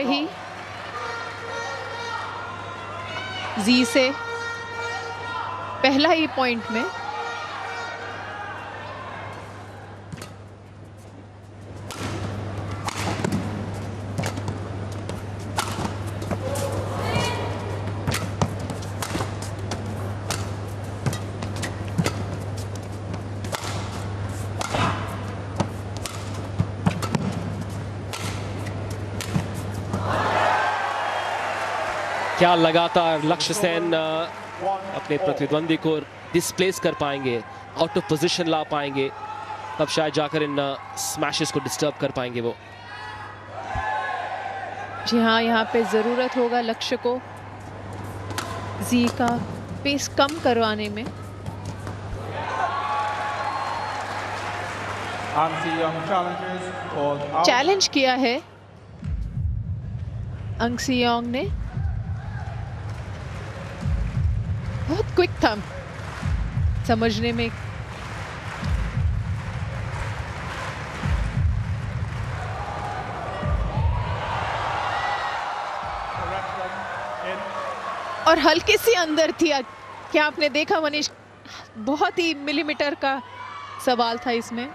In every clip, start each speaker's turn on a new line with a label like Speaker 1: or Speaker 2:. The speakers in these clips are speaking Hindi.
Speaker 1: ही जी से पहला ही पॉइंट में
Speaker 2: क्या लगातार लक्ष्य सेन अपने प्रतिद्वंदी को डिस्प्लेस कर पाएंगे, आउट ऑफ पोजीशन ला पाएंगे, तब शायद जाकर इन स्मैशेस को डिस्टर्ब कर पाएंगे वो।
Speaker 1: जी हाँ, यहाँ पे ज़रूरत होगा लक्ष्य को जी का पेस कम करवाने में। चैलेंज किया है अंग सियोंग ने। बहुत क्विक था समझने में। और हल्के सी अंदर थी। क्या आपने देखा मनीष, बहुत ही मिलीमीटर का सवाल था इसमें।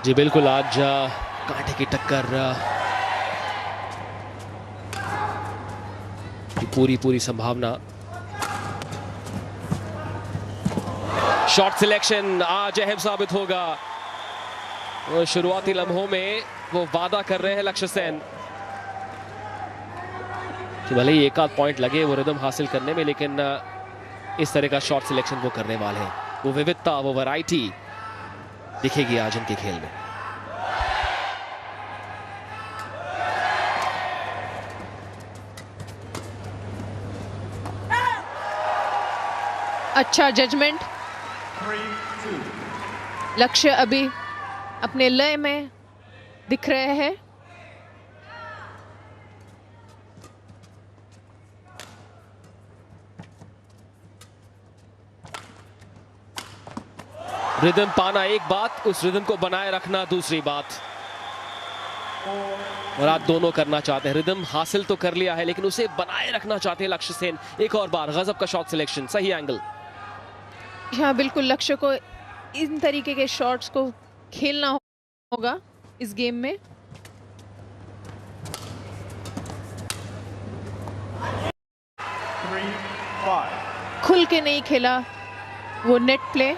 Speaker 2: जी बिल्कुल, आज कांटे की टक्कर पूरी संभावना। शॉट सिलेक्शन आज अहम साबित होगा। शुरुआती लम्हों में वो वादा कर रहे हैं लक्ष्य सेन कि भले ही एक आध पॉइंट लगे वो रिदम हासिल करने में, लेकिन इस तरह का शॉट सिलेक्शन वो करने वाले हैं। वो विविधता, वो वैरायटी दिखेगी आज उनके खेल में।
Speaker 1: अच्छा जजमेंट। लक्ष्य अभी अपने लय में दिख रहे हैं।
Speaker 2: रिदम पाना एक बात, उस रिदम को बनाए रखना दूसरी बात। और आप दोनों करना चाहते हैं। रिदम हासिल तो कर लिया है, लेकिन उसे बनाए रखना चाहते हैं लक्ष्य सेन। एक और बार गजब का शॉट सिलेक्शन, सही एंगल।
Speaker 1: हाँ बिल्कुल, लक्ष्य को इन तरीके के शॉट्स को खेलना होगा इस गेम में। खुल के नहीं खेला वो नेट प्ले।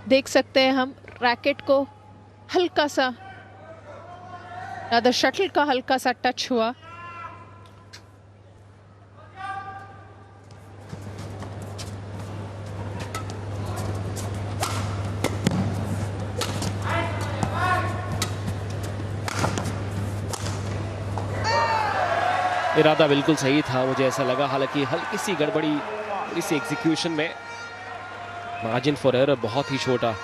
Speaker 1: देख सकते हैं हम रैकेट को हल्का सा, शटल का हल्का सा टच हुआ।
Speaker 2: इरादा बिल्कुल सही था, मुझे ऐसा लगा। हालांकि हल्की सी गड़बड़ी इस एग्जीक्यूशन में, मार्जिन फॉर एरर बहुत ही छोटा।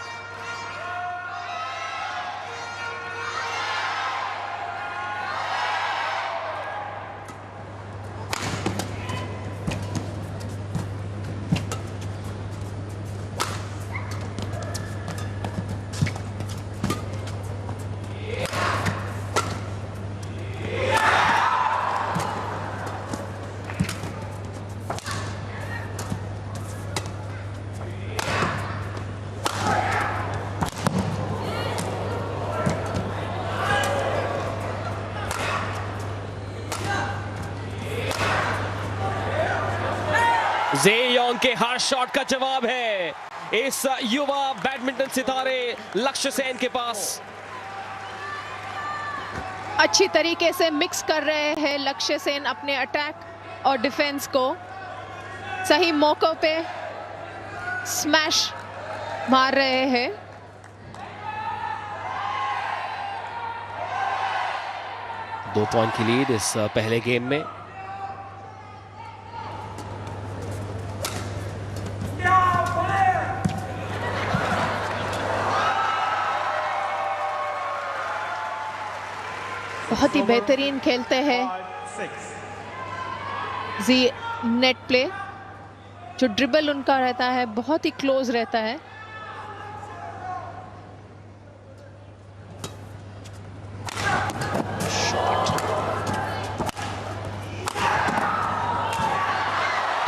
Speaker 2: जे योंग के हर शॉट का जवाब है इस युवा बैडमिंटन सितारे लक्ष्य सेन के पास।
Speaker 1: अच्छी तरीके से मिक्स कर रहे हैं लक्ष्य सेन अपने अटैक और डिफेंस को। सही मौकों पे स्मैश मार रहे हैं।
Speaker 2: दो पॉइंट की लीड इस पहले गेम में।
Speaker 1: बहुत ही बेहतरीन खेलते हैं जी। नेट प्ले जो ड्रिबल उनका रहता है बहुत ही क्लोज रहता है।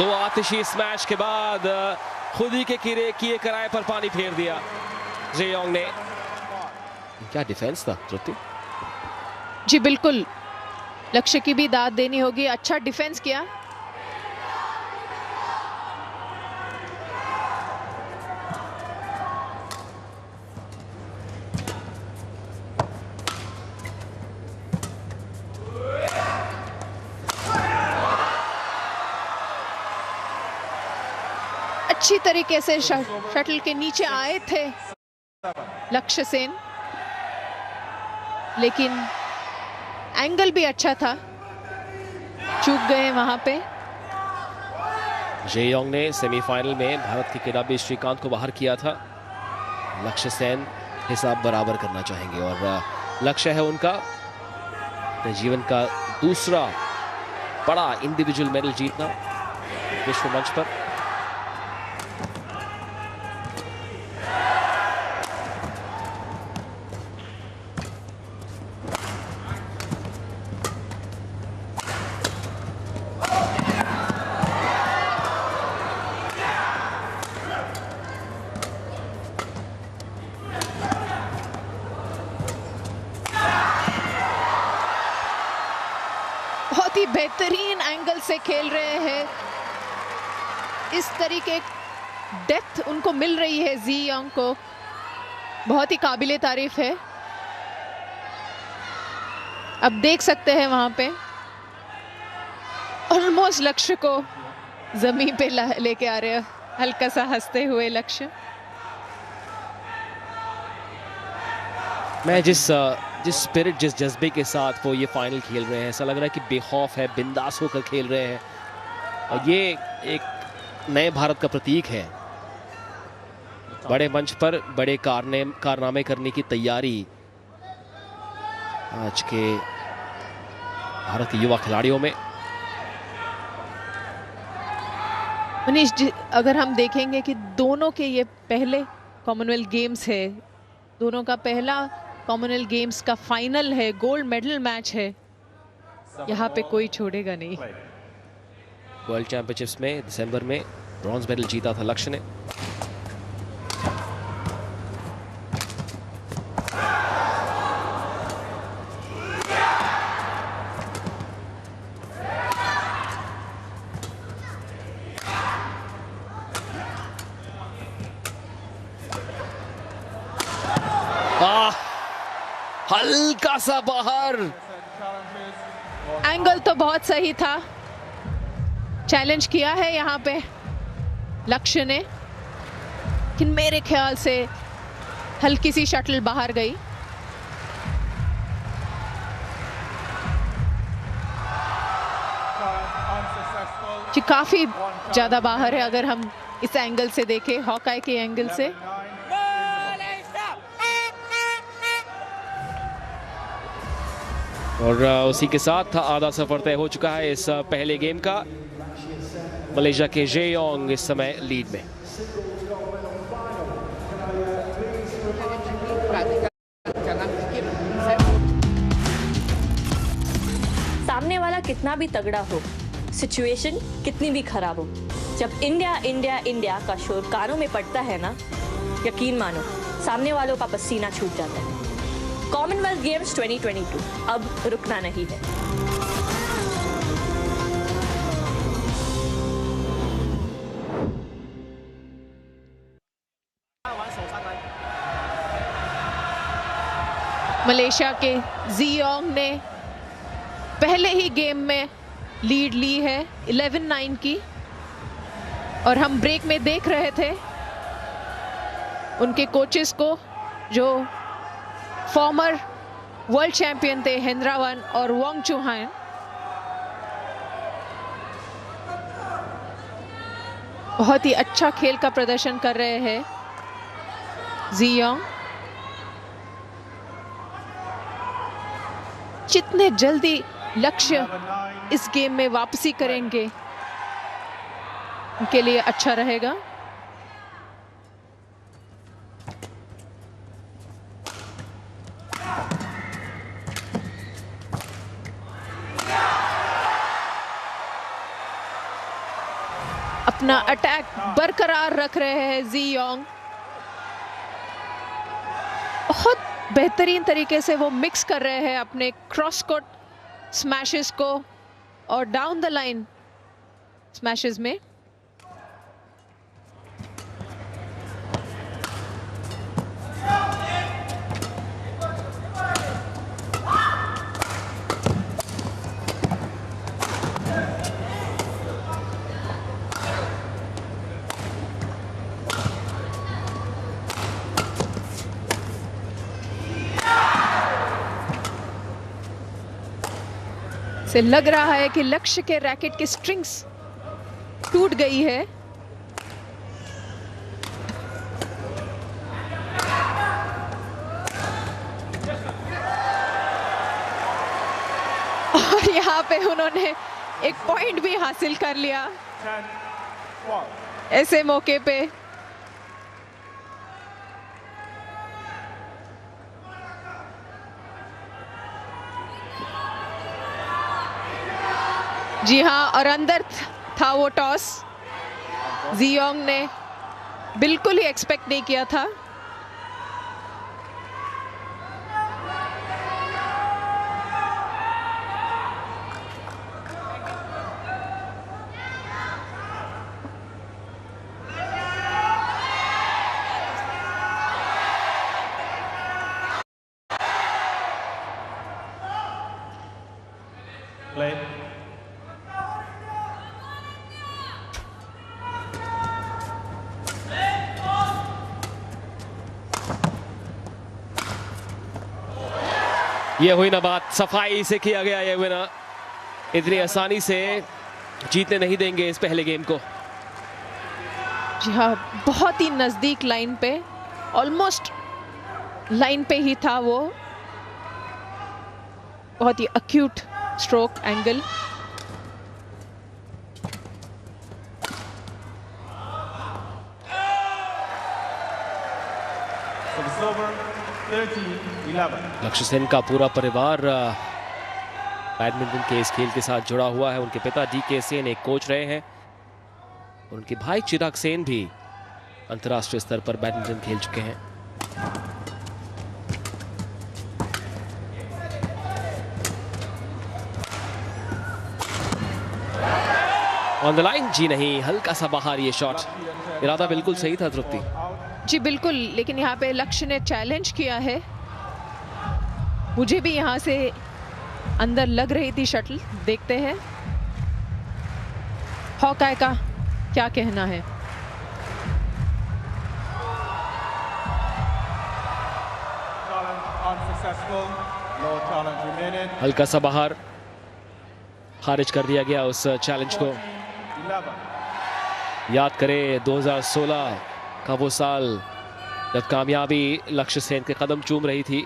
Speaker 2: दो आतिशी स्मैश के बाद खुद ही के किए कराए पर पानी फेर दिया जेयोंग ने। क्या डिफेंस था श्रुति।
Speaker 1: जी बिल्कुल, लक्ष्य की भी दाद देनी होगी, अच्छा डिफेंस किया। अच्छी तरीके से शटल के नीचे आए थे लक्ष्य सेन, लेकिन एंगल भी अच्छा था, चूक गए वहां पे।
Speaker 2: जेयोंग ने सेमीफाइनल में भारत के किदांबी श्रीकांत को बाहर किया था। लक्ष्य सेन हिसाब बराबर करना चाहेंगे और लक्ष्य है उनका अपने जीवन का दूसरा बड़ा इंडिविजुअल मेडल जीतना विश्व मंच पर।
Speaker 1: बहुत ही बेहतरीन एंगल से खेल रहे हैं, इस तरीके डेप्थ उनको मिल रही है जेयोंग को, बहुत ही काबिले तारीफ है। अब देख सकते हैं वहां पे ऑलमोस्ट लक्ष्य को जमीन पे लेके आ रहे हैं, हल्का सा हंसते हुए लक्ष्य।
Speaker 2: मैं जिस स्पिरिट, जिस जज्बे के साथ वो ये फाइनल खेल रहे हैं, ऐसा लग रहा है कि बेखौफ है, बिंदास होकर खेल रहे हैं और ये एक नए भारत का प्रतीक है। बड़े मंच पर बड़े कारनामे करने की तैयारी आज के भारतीय युवा खिलाड़ियों में।
Speaker 1: मनीष जी, अगर हम देखेंगे कि दोनों के ये पहले कॉमनवेल्थ गेम्स है, दोनों का पहला कॉमनवेल्थ गेम्स का फाइनल है, गोल्ड मेडल मैच है, यहाँ पे कोई छोड़ेगा नहीं।
Speaker 2: वर्ल्ड चैंपियनशिप्स में दिसंबर में ब्रॉन्ज मेडल जीता था लक्ष्य ने। हल्का सा बाहर,
Speaker 1: एंगल तो बहुत सही था, चैलेंज किया है यहाँ पे लक्ष्य ने, लेकिन मेरे ख्याल से हल्की सी शटल बाहर गई। जी काफी ज्यादा बाहर है अगर हम इस एंगल से देखें, हॉकाई के एंगल से।
Speaker 2: और उसी के साथ आधा सफर तय हो चुका है इस पहले गेम का। मलेशिया के जेयोंग इस समय लीड में।
Speaker 3: सामने वाला कितना भी तगड़ा हो, सिचुएशन कितनी भी खराब हो, जब इंडिया इंडिया इंडिया का शोर कानों में पड़ता है ना, यकीन मानो सामने वालों का पसीना छूट जाता है। कॉमनवेल्थ गेम्स 2022 अब रुकना नहीं है।
Speaker 1: मलेशिया के जेयोंग ने पहले ही गेम में लीड ली है 11-9 की, और हम ब्रेक में देख रहे थे उनके कोचेस को जो फॉर्मर वर्ल्ड चैंपियन थे, हेंद्रावन और वांग चुहान। बहुत ही अच्छा खेल का प्रदर्शन कर रहे हैं जेयोंग। जितने जल्दी लक्ष्य इस गेम में वापसी करेंगे उनके लिए अच्छा रहेगा। अपना अटैक बरकरार रख रहे हैं जी योंग। बहुत बेहतरीन तरीके से वो मिक्स कर रहे हैं अपने क्रॉस कोर्ट स्मैशेस को और डाउन द लाइन स्मैशेस में। से लग रहा है कि लक्ष्य के रैकेट की स्ट्रिंग्स टूट गई है। और यहाँ पे उन्होंने एक पॉइंट भी हासिल कर लिया ऐसे मौके पे। जी हाँ, और अंदर था वो टॉस। जी योंग ने बिल्कुल ही एक्सपेक्ट नहीं किया था।
Speaker 4: Play.
Speaker 2: ये हुई ना बात, सफाई से किया गया ये विनर। इतनी आसानी से जीतने नहीं देंगे इस पहले गेम को।
Speaker 1: जी हाँ, बहुत ही नजदीक लाइन पे, ऑलमोस्ट लाइन पे ही था वो। बहुत ही अक्यूट स्ट्रोक एंगल।
Speaker 2: लक्ष्य सेन का पूरा परिवार बैडमिंटन के इस खेल के साथ जुड़ा हुआ है। उनके पिता DK सेन एक कोच रहे हैं। उनके भाई चिराग सेन भी अंतर्राष्ट्रीय स्तर पर बैडमिंटन खेल चुके हैं। ऑन द लाइन, जी नहीं, हल्का सा बाहर ये शॉट। इरादा बिल्कुल सही था तृप्ति।
Speaker 1: जी बिल्कुल, लेकिन यहाँ पे लक्ष्य ने चैलेंज किया है। मुझे भी यहाँ से अंदर लग रही थी शटल। देखते हैं हॉकाई का क्या कहना है।
Speaker 2: हल्का सा बाहर, खारिज कर दिया गया उस चैलेंज को। याद करें 2016 का वो साल जब कामयाबी लक्ष्य सेन के कदम चूम रही थी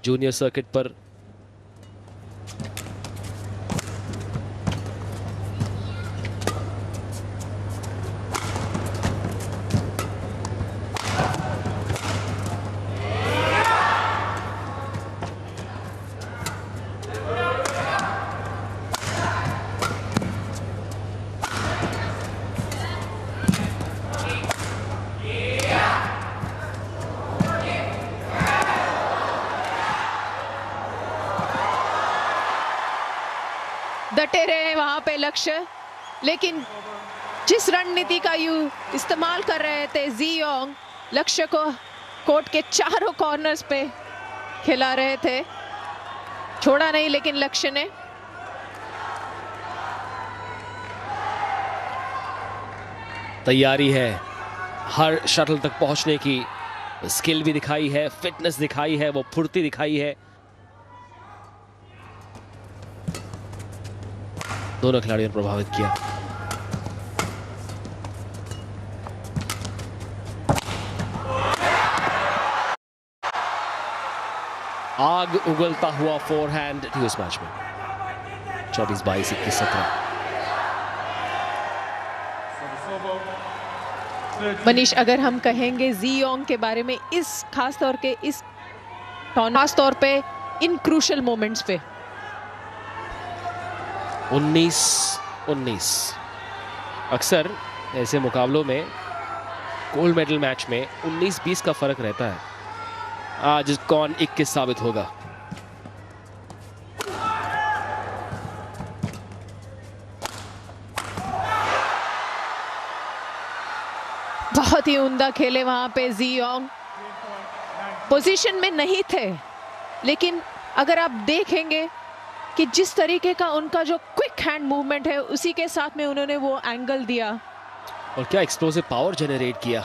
Speaker 2: जूनियर सर्किट पर।
Speaker 1: डटे रहे वहां पे लक्ष्य, लेकिन जिस रणनीति का इस्तेमाल कर रहे थे जी योंग, लक्ष्य को कोर्ट के चारों कॉर्नर्स पे खिला रहे थे। छोड़ा नहीं लेकिन लक्ष्य ने।
Speaker 2: तैयारी है हर शटल तक पहुंचने की, स्किल भी दिखाई है, फिटनेस दिखाई है, वो फुर्ती दिखाई है। दोनों खिलाड़ियों ने प्रभावित किया। आग उगलता हुआ फोरहैंड थी उस मैच में। 24-22, 21-17।
Speaker 1: मनीष, अगर हम कहेंगे जी योंग के बारे में इस खास तौर के इस खास तौर पे इन क्रूशल मोमेंट्स पे
Speaker 2: 19-19 अक्सर ऐसे मुकाबलों में गोल्ड मेडल मैच में 19-20 का फर्क रहता है। आज कौन 21 साबित होगा?
Speaker 1: बहुत ही उम्दा खेले वहां पे जी योंग। पोजीशन में नहीं थे, लेकिन अगर आप देखेंगे कि जिस तरीके का उनका जो क्विक हैंड मूवमेंट है, उसी के साथ में उन्होंने वो एंगल दिया
Speaker 2: और क्या एक्सप्लोसिव पावर जनरेट किया।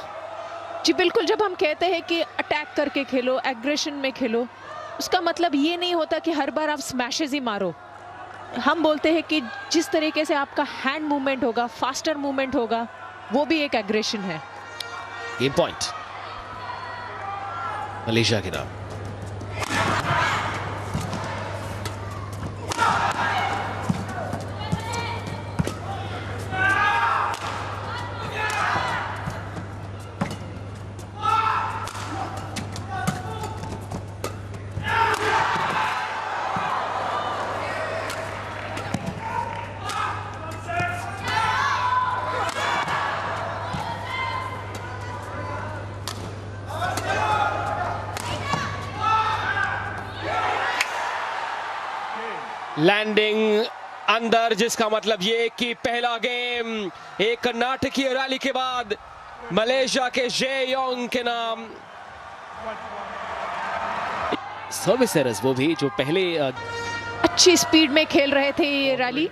Speaker 1: जी बिल्कुल, जब हम कहते हैं कि अटैक करके खेलो, एग्रेशन में खेलो, उसका मतलब ये नहीं होता कि हर बार आप स्मैशेस ही मारो। हम बोलते हैं कि जिस तरीके से आपका हैंड मूवमेंट होगा, फास्टर मूवमेंट होगा, वो भी एक एग्रेशन है।
Speaker 2: गेम पॉइंट मलेशिया के नाम। लैंडिंग अंदर, जिसका मतलब ये कि पहला गेम एक नाटकीय रैली के बाद मलेशिया के जे योंग के नाम। सर्विस एरर्स, वो भी जो पहले
Speaker 1: अच्छी स्पीड में खेल रहे थे ये रैली।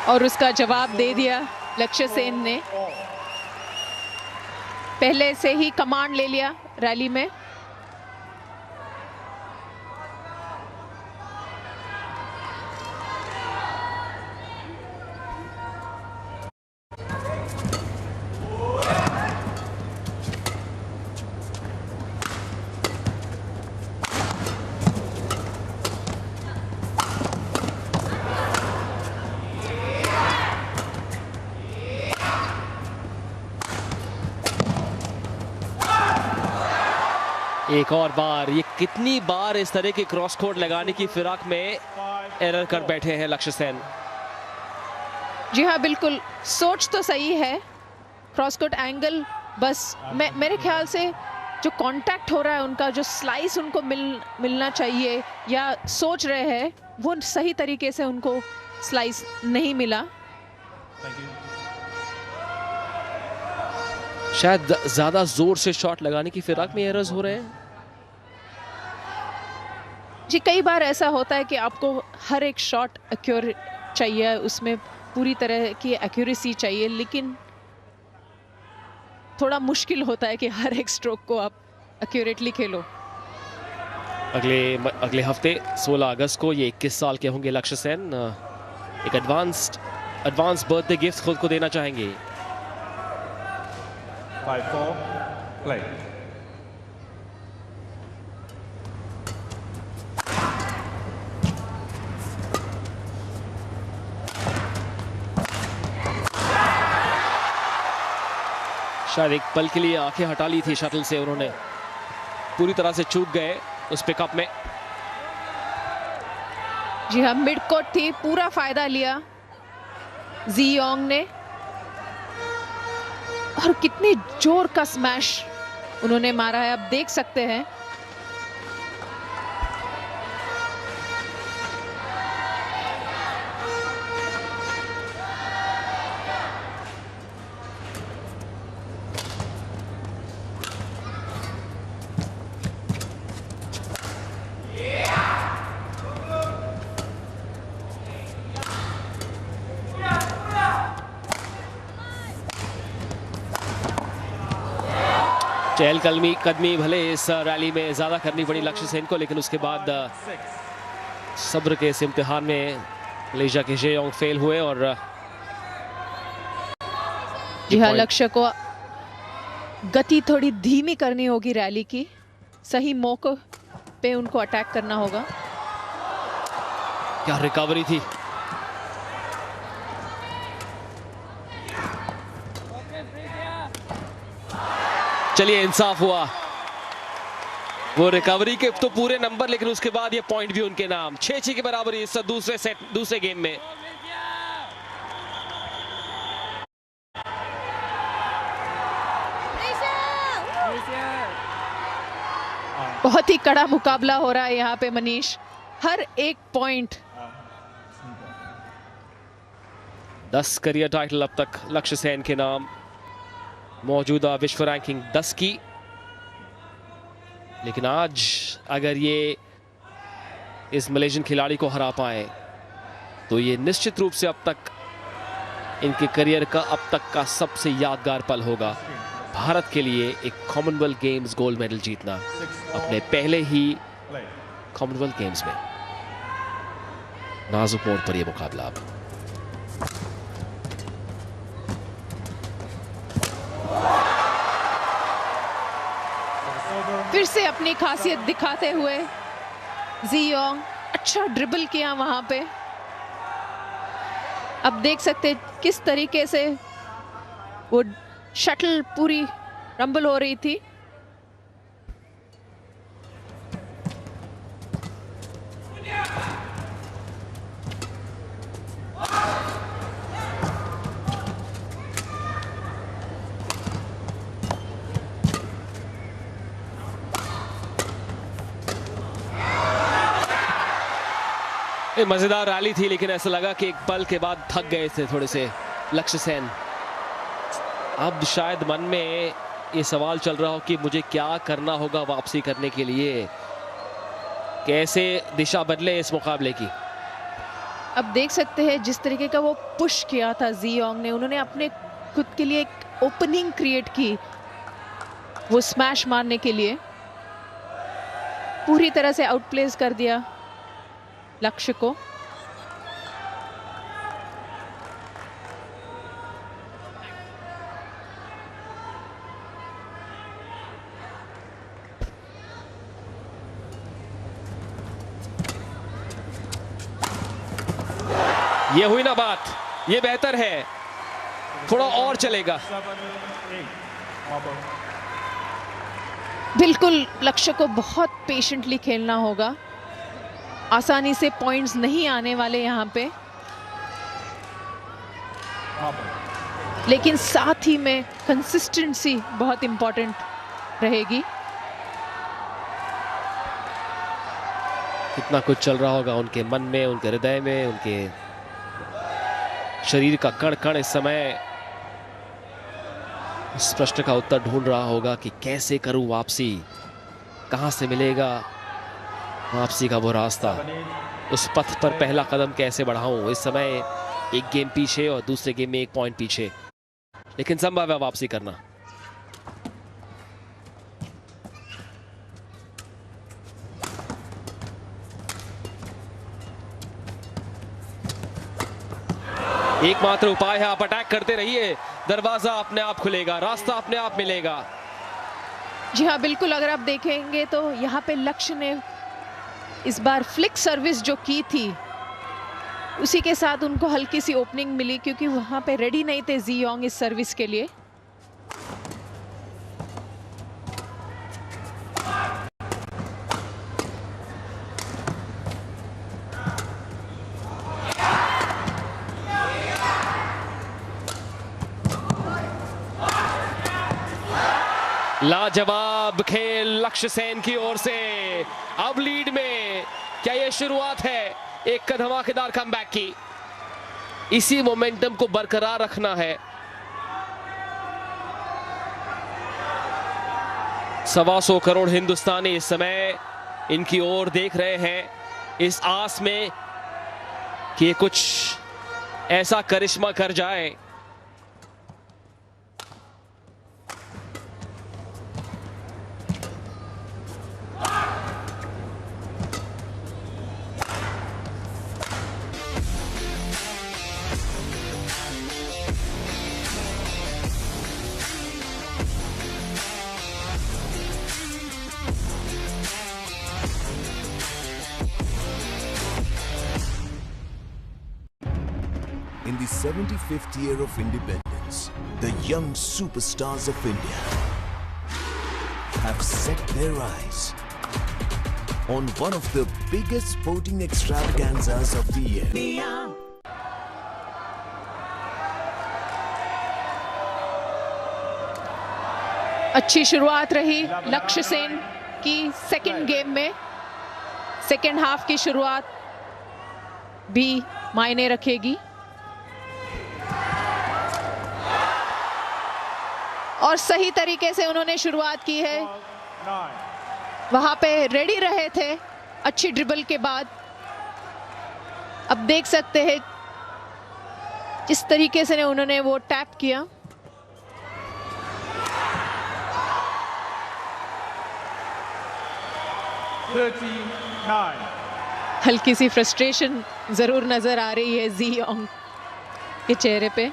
Speaker 1: और उसका जवाब दे दिया लक्ष्य सेन ने। पहले से ही कमांड ले लिया रैली में।
Speaker 2: एक और बार, ये कितनी बार इस तरह की क्रॉस कोर्ट लगाने की फिराक में एरर कर बैठे हैं लक्ष्य सेन।
Speaker 1: जी हाँ, बिल्कुल सोच तो सही है, क्रॉस कोर्ट एंगल, बस मेरे ख्याल से जो कांटेक्ट हो रहा है उनका, जो स्लाइस उनको मिलना चाहिए या सोच रहे हैं, वो सही तरीके से उनको स्लाइस नहीं मिला।
Speaker 2: शायद ज्यादा जोर से शॉट लगाने की फिराक में एरर्स हो रहे हैं।
Speaker 1: जी कई बार ऐसा होता है कि आपको हर एक शॉट एक्यूरेट चाहिए, उसमें पूरी तरह की एक्यूरेसी चाहिए, लेकिन थोड़ा मुश्किल होता है कि हर एक स्ट्रोक को आप एक्यूरेटली खेलो।
Speaker 2: अगले हफ्ते 16 अगस्त को ये 21 साल के होंगे लक्ष्य सेन। एक एडवांस बर्थडे गिफ्ट खुद को देना चाहेंगे।
Speaker 4: 5-4, play.
Speaker 2: शायद एक पल के लिए आंखें हटा ली थी शटल से उन्होंने, पूरी तरह से चूक गए उस पिकअप में।
Speaker 1: जी हाँ, मिड कोर्ट थी, पूरा फायदा लिया जी योंग ने, और कितनी जोर का स्मैश उन्होंने मारा है, आप देख सकते हैं।
Speaker 2: चहलकदमी भले इस रैली में ज्यादा करनी पड़ी लक्ष्य सेन को, लेकिन उसके बाद सब्र के इस इम्तिहान में मलेशिया के जे योंग फेल हुए। और
Speaker 1: जी हाँ, लक्ष्य को गति थोड़ी धीमी करनी होगी रैली की, सही मौके पे उनको अटैक करना होगा।
Speaker 2: क्या रिकवरी थी। चलिए, इंसाफ हुआ। वो रिकवरी के तो पूरे नंबर, लेकिन उसके बाद ये पॉइंट भी उनके नाम। 6-6 के बराबर इस दूसरे गेम में।
Speaker 1: बहुत ही कड़ा मुकाबला हो रहा है यहाँ पे मनीष, हर एक पॉइंट।
Speaker 2: 10 करियर टाइटल अब तक लक्ष्य सेन के नाम, मौजूदा विश्व रैंकिंग 10 की। लेकिन आज अगर ये इस मलेशियन खिलाड़ी को हरा पाए तो ये निश्चित रूप से अब तक इनके करियर का अब तक का सबसे यादगार पल होगा। भारत के लिए एक कॉमनवेल्थ गेम्स गोल्ड मेडल जीतना, अपने पहले ही कॉमनवेल्थ गेम्स में। नाजुक मोड़ पर यह मुकाबला अब।
Speaker 1: फिर से अपनी खासियत दिखाते हुए जियोंग, अच्छा ड्रिबल किया वहां पे। अब देख सकते किस तरीके से वो शटल पूरी रंबल हो रही थी।
Speaker 2: मजेदार रैली थी, लेकिन ऐसा लगा कि एक पल के बाद थक गए थे थोड़े से लक्ष्य सेन। अब शायद मन में ये सवाल चल रहा हो कि मुझे क्या करना होगा वापसी करने के लिए, कैसे दिशा बदले इस मुकाबले की।
Speaker 1: अब देख सकते हैं जिस तरीके का वो पुश किया था जियोंग ने, उन्होंने अपने खुद के लिए एक ओपनिंग क्रिएट की वो स्मैश मारने के लिए। पूरी तरह से आउटप्लेस कर दिया लक्ष्य को।
Speaker 2: ये हुई ना बात, ये बेहतर है, थोड़ा और चलेगा।
Speaker 1: बिल्कुल लक्ष्य को बहुत पेशेंटली खेलना होगा, आसानी से पॉइंट्स नहीं आने वाले यहाँ पे। लेकिन साथ ही में कंसिस्टेंसी बहुत इंपॉर्टेंट रहेगी।
Speaker 2: कितना कुछ चल रहा होगा उनके मन में, उनके हृदय में, उनके शरीर का कण कण इस समय इस प्रश्न का उत्तर ढूंढ रहा होगा कि कैसे करूं वापसी, कहां से मिलेगा वापसी का वो रास्ता, उस पथ पर पहला कदम कैसे बढ़ाऊं। इस समय एक गेम पीछे और दूसरे गेम में 1 पॉइंट पीछे, लेकिन संभव है वापसी करना। एकमात्र उपाय है, आप अटैक करते रहिए, दरवाजा अपने आप खुलेगा, रास्ता अपने आप मिलेगा।
Speaker 1: जी हाँ बिल्कुल, अगर आप देखेंगे तो यहाँ पे लक्ष्य ने इस बार फ्लिक सर्विस जो की थी उसी के साथ उनको हल्की सी ओपनिंग मिली, क्योंकि वहां पे रेडी नहीं थे जियोंग इस सर्विस के लिए।
Speaker 2: लाजवाब खेल लक्ष्य सेन की ओर से, अब लीड में। क्या यह शुरुआत है एक धमाकेदार कमबैक की? इसी मोमेंटम को बरकरार रखना है। 125 करोड़ हिंदुस्तानी इस समय इनकी ओर देख रहे हैं, इस आस में कि ये कुछ ऐसा करिश्मा कर जाए।
Speaker 5: In the 75th year of independence, the young superstars of India have set their eyes on one of the biggest sporting extravaganzas of the year.
Speaker 1: अच्छी शुरुआत रही लक्ष्य सेन की सेकंड गेम में। सेकंड हाफ की शुरुआत भी मायने रखेगी और सही तरीके से उन्होंने शुरुआत की है। वहां पे रेडी रहे थे अच्छी ड्रिबल के बाद। अब देख सकते हैं जिस तरीके से उन्होंने वो टैप किया। हल्की सी फ्रस्ट्रेशन जरूर नजर आ रही है जी योंग के चेहरे पे।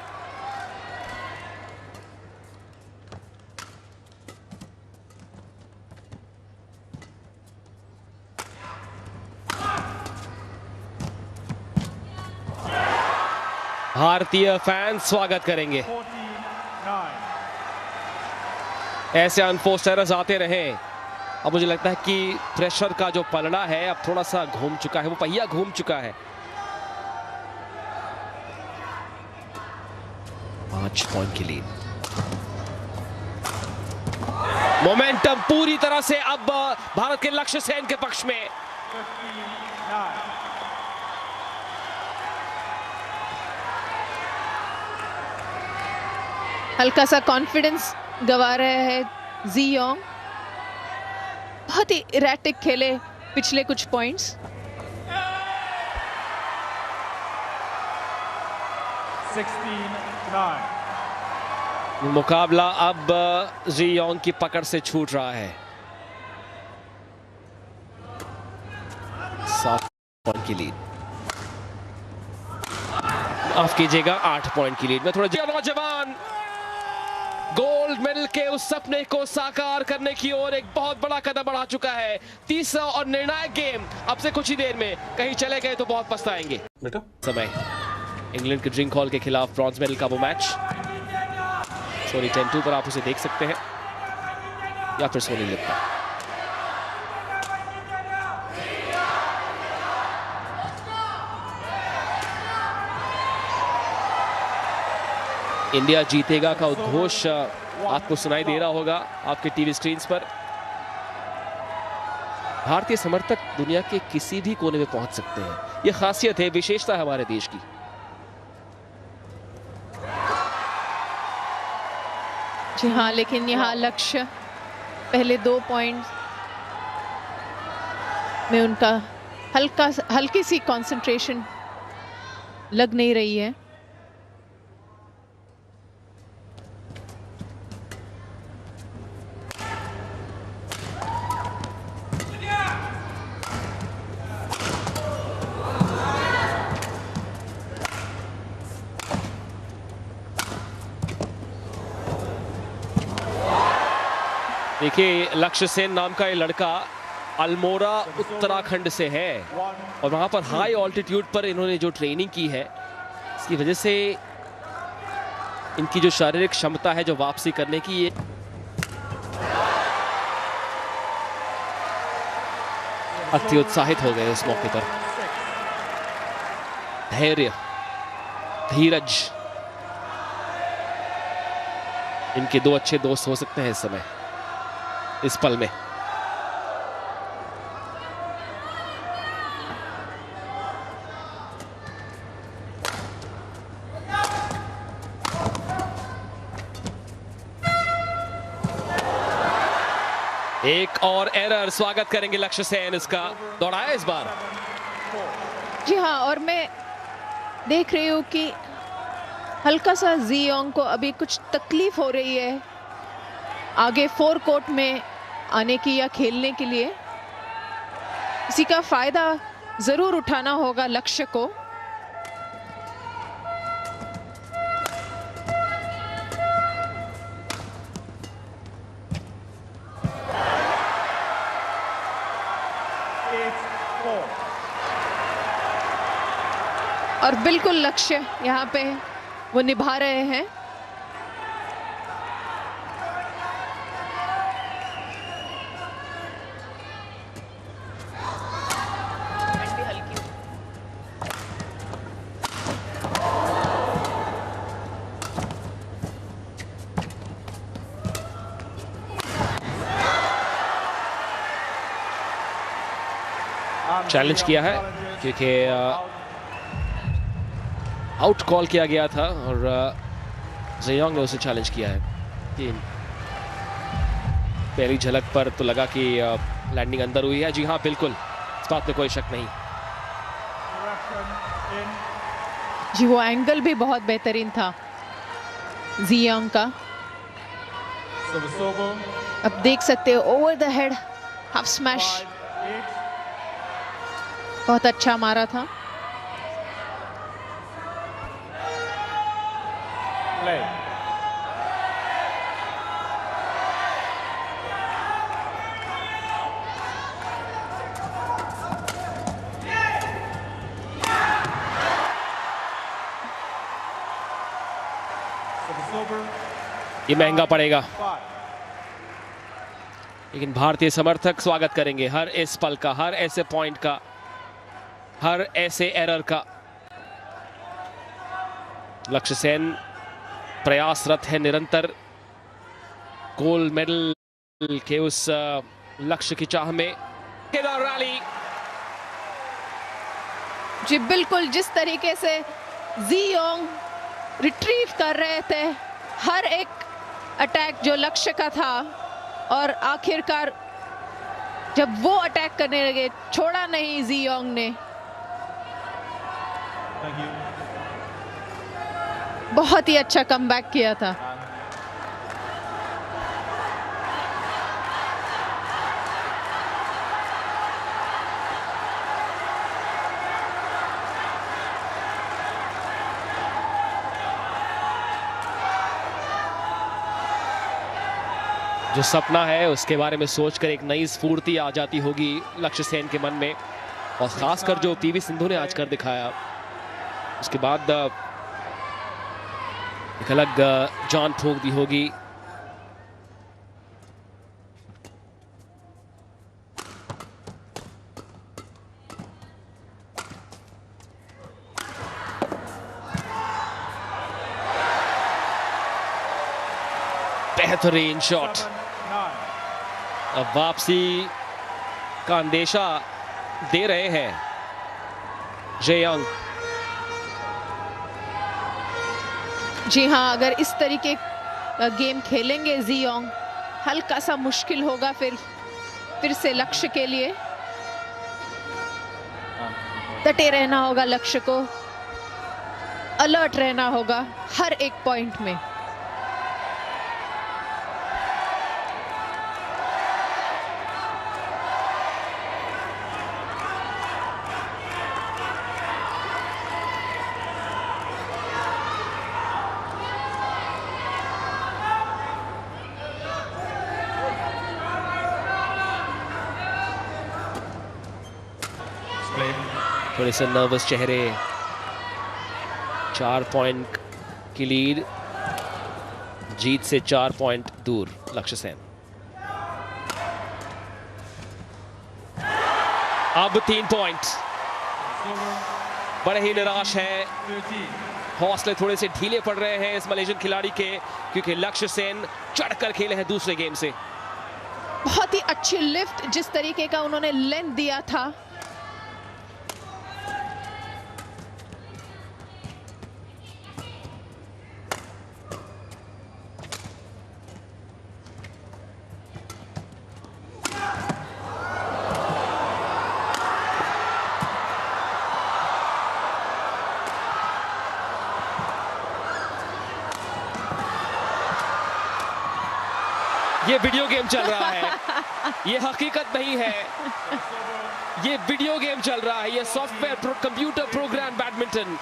Speaker 2: भारतीय फैंस स्वागत करेंगे। ऐसे अनफोर्स्ड एरर्स आते रहे। अब मुझे लगता है कि प्रेशर का जो पलड़ा है अब थोड़ा सा घूम चुका है, वो पहिया घूम चुका है। 5 पॉइंट की लीड। मोमेंटम पूरी तरह से अब भारत के लक्ष्य सेन के पक्ष में।
Speaker 1: हल्का सा कॉन्फिडेंस गवा रहे हैं जी योंग। बहुत ही इरेटिक खेले पिछले कुछ पॉइंट्स।
Speaker 2: मुकाबला अब जी योंग की पकड़ से छूट रहा है। 7 पॉइंट की लीड। माफ कीजिएगा 8 पॉइंट की लीड में। थोड़ा नौजवान गोल्ड मेडल के उस सपने को साकार करने की ओर एक बहुत बड़ा कदम बढ़ा चुका है। तीसरा और निर्णायक गेम अब से कुछ ही देर में। कहीं चले गए तो बहुत पछताएंगे।
Speaker 4: बेटा
Speaker 2: समय इंग्लैंड के ड्रिंक हॉल के खिलाफ ब्रॉन्ज मेडल का वो मैच। सोनी 10-2 पर आप उसे देख सकते हैं या फिर सोनी लिप पर। इंडिया जीतेगा का उद्घोष आपको सुनाई दे रहा होगा आपके टीवी स्क्रीन पर। भारतीय समर्थक दुनिया के किसी भी कोने में पहुंच सकते हैं। यह खासियत है, विशेषता है हमारे देश की।
Speaker 1: जी हाँ, लेकिन यहाँ लक्ष्य पहले 2 पॉइंट में उनका हल्की सी कंसंट्रेशन लग नहीं रही है।
Speaker 2: देखिए लक्ष्य सेन नाम का ये लड़का अल्मोड़ा उत्तराखंड से है और वहां पर हाई ऑल्टीट्यूड पर इन्होंने जो ट्रेनिंग की है इसकी वजह से इनकी जो शारीरिक क्षमता है जो वापसी करने की, ये अति उत्साहित हो गए उस मौके पर। धैर्य, धीरज, इनके 2 अच्छे दोस्त हो सकते हैं इस समय, इस पल में। एक और एरर। स्वागत करेंगे लक्ष्य सेन। इसका दौड़ाया इस बार।
Speaker 1: जी हाँ, और मैं देख रही हूँ कि हल्का सा जी योंग को अभी कुछ तकलीफ हो रही है आगे 4 कोर्ट में आने की या खेलने के लिए। इसी का फायदा जरूर उठाना होगा लक्ष्य को। और बिल्कुल लक्ष्य यहाँ पे वो निभा रहे हैं।
Speaker 2: चैलेंज किया है क्योंकि आउट कॉल किया गया था और ज़ेयोंग ने उसे चैलेंज किया है कि पहली झलक पर तो लगा कि लैंडिंग अंदर हुई है। जी हाँ, बिल्कुल, इस बात में कोई शक नहीं।
Speaker 1: जी, वो एंगल भी बहुत बेहतरीन था ज़ेयोंग का। अब देख सकते हो over the head half smash, बहुत अच्छा मारा था।
Speaker 4: Play.
Speaker 2: ये महंगा पड़ेगा, लेकिन भारतीय समर्थक स्वागत करेंगे हर इस पल का, हर ऐसे पॉइंट का, हर ऐसे एरर का। लक्ष्य सेन प्रयासरत है निरंतर गोल्ड मेडल के उस लक्ष्य की चाह में। रैली
Speaker 1: जी बिल्कुल, जिस तरीके से ज़ेयोंग रिट्रीव कर रहे थे हर एक अटैक जो लक्ष्य का था, और आखिरकार जब वो अटैक करने लगे छोड़ा नहीं ज़ेयोंग ने। बहुत ही अच्छा कमबैक किया था।
Speaker 2: जो सपना है उसके बारे में सोचकर एक नई स्फूर्ति आ जाती होगी लक्ष्य सेन के मन में, और खासकर जो पीवी सिंधु ने आज कर दिखाया उसके बाद एक अलग जान फूंक दी होगी। बेहतरीन शॉट, अब वापसी का अंदेशा दे रहे हैं ज़ेयोंग।
Speaker 1: जी हाँ, अगर इस तरीके का गेम खेलेंगे ज़ेयोंग, हल्का सा मुश्किल होगा फिर से लक्ष्य के लिए। डटे रहना होगा लक्ष्य को, अलर्ट रहना होगा हर एक पॉइंट में।
Speaker 2: थोड़े से नर्वस चेहरे। 4 पॉइंट की लीड, जीत से 4 पॉइंट दूर लक्ष्य सेन। अब 3 पॉइंट, बड़े ही निराश है, हौसले थोड़े से ढीले पड़ रहे हैं इस मलेशियन खिलाड़ी के, क्योंकि लक्ष्य सेन चढ़कर खेले हैं दूसरे गेम से।
Speaker 1: बहुत ही अच्छी लिफ्ट, जिस तरीके का उन्होंने लेंथ दिया था।
Speaker 2: ये वीडियो गेम चल रहा है, ये हकीकत नहीं है, ये वीडियो गेम चल रहा है, ये सॉफ्टवेयर कंप्यूटर प्रोग्राम बैडमिंटन।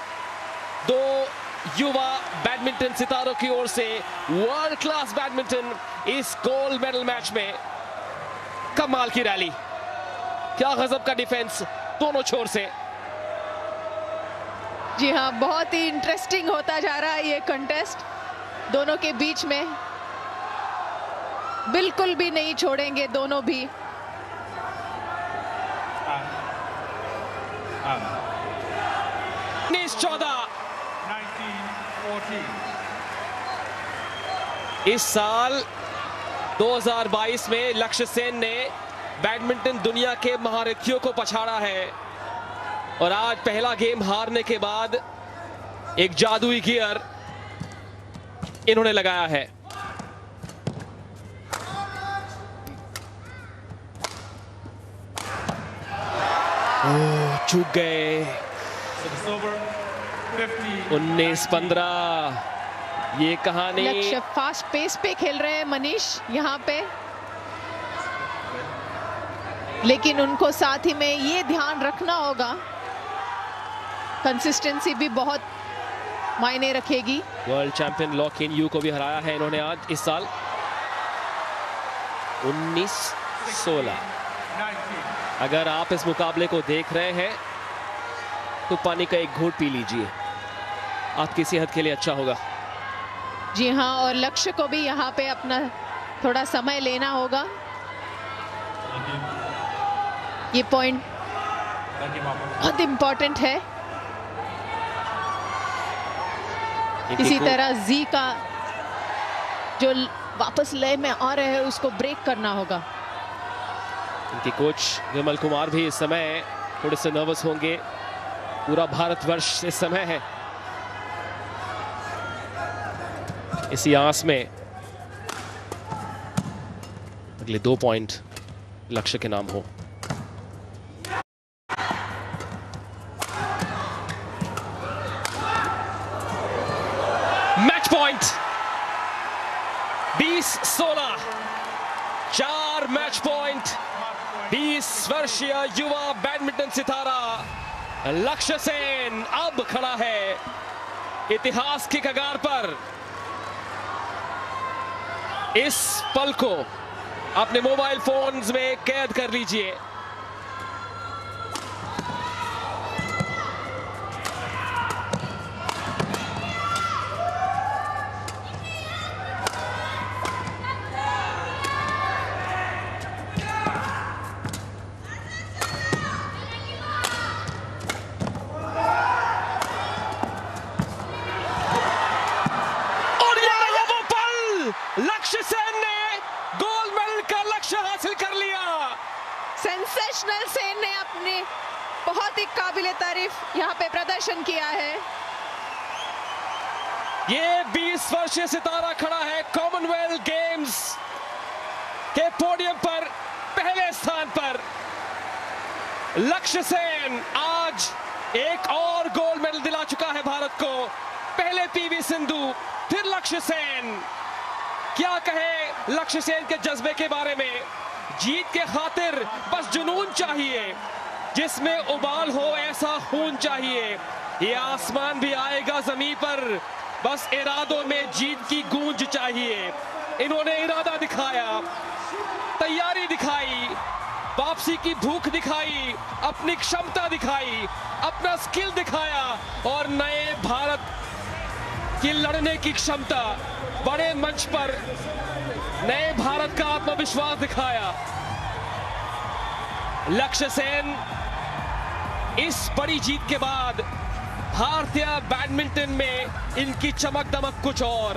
Speaker 2: 2 युवा बैडमिंटन सितारों की ओर से वर्ल्ड क्लास बैडमिंटन इस गोल्ड मेडल मैच में। कमाल की रैली, क्या गजब का डिफेंस दोनों छोर से।
Speaker 1: जी हाँ, बहुत ही इंटरेस्टिंग होता जा रहा है ये कंटेस्ट दोनों के बीच में। बिल्कुल भी नहीं छोड़ेंगे दोनों भी।
Speaker 2: 19-14 इस साल 2022 में लक्ष्य सेन ने बैडमिंटन दुनिया के महारथियों को पछाड़ा है और आज पहला गेम हारने के बाद एक जादुई गियर इन्होंने लगाया है। चूक गए। 19-15 ये कहानी।
Speaker 1: लक्ष्य फास्ट पेस पे खेल रहे हैं मनीष यहाँ पे, लेकिन उनको साथ ही में ये ध्यान रखना होगा, कंसिस्टेंसी भी बहुत मायने रखेगी।
Speaker 2: World champion law can you को भी हराया है इन्होंने आज इस साल। 19-16। अगर आप इस मुकाबले को देख रहे हैं तो पानी का एक घूंट पी लीजिए, आपकी सेहत के लिए अच्छा होगा।
Speaker 1: जी हाँ, और लक्ष्य को भी यहाँ पे अपना थोड़ा समय लेना होगा। ये पॉइंट बहुत इंपॉर्टेंट है। इसी तरह जी का जो वापस लय में आ रहे हैं उसको ब्रेक करना होगा।
Speaker 2: इनके कोच विमल कुमार भी इस समय थोड़े से नर्वस होंगे। पूरा भारतवर्ष इस समय है इसी आस में अगले 2 पॉइंट लक्ष्य के नाम हो। Match point 20-16। 4 मैच पॉइंट 20 वर्षीय युवा बैडमिंटन सितारा लक्ष्य सेन अब खड़ा है इतिहास की कगार पर। इस पल को अपने मोबाइल फोन्स में कैद कर लीजिए। लक्ष्य सेन ने गोल्ड मेडल का लक्ष्य हासिल कर लिया।
Speaker 1: सेंसेशनल सेन ने अपने बहुत ही काबिले तारीफ यहाँ पे प्रदर्शन किया है।
Speaker 2: ये 20 वर्षीय सितारा खड़ा है कॉमनवेल्थ गेम्स के पोडियम पर पहले स्थान पर। लक्ष्य सेन आज एक और गोल्ड मेडल दिला चुका है भारत को। पहले पीवी सिंधु, फिर लक्ष्य सेन। क्या कहे लक्ष्य सेन के जज्बे के बारे में। जीत के खातिर बस जुनून चाहिए, जिसमें उबाल हो ऐसा खून चाहिए। ये आसमान भी आएगा जमीन पर, बस इरादों में जीत की गूंज चाहिए। इन्होंने इरादा दिखाया, तैयारी दिखाई, वापसी की भूख दिखाई, अपनी क्षमता दिखाई, अपना स्किल दिखाया और नए भारत की लड़ने की क्षमता, बड़े मंच पर नए भारत का आत्मविश्वास दिखाया। लक्ष्य सेन इस बड़ी जीत के बाद भारतीय बैडमिंटन में इनकी चमक दमक कुछ और।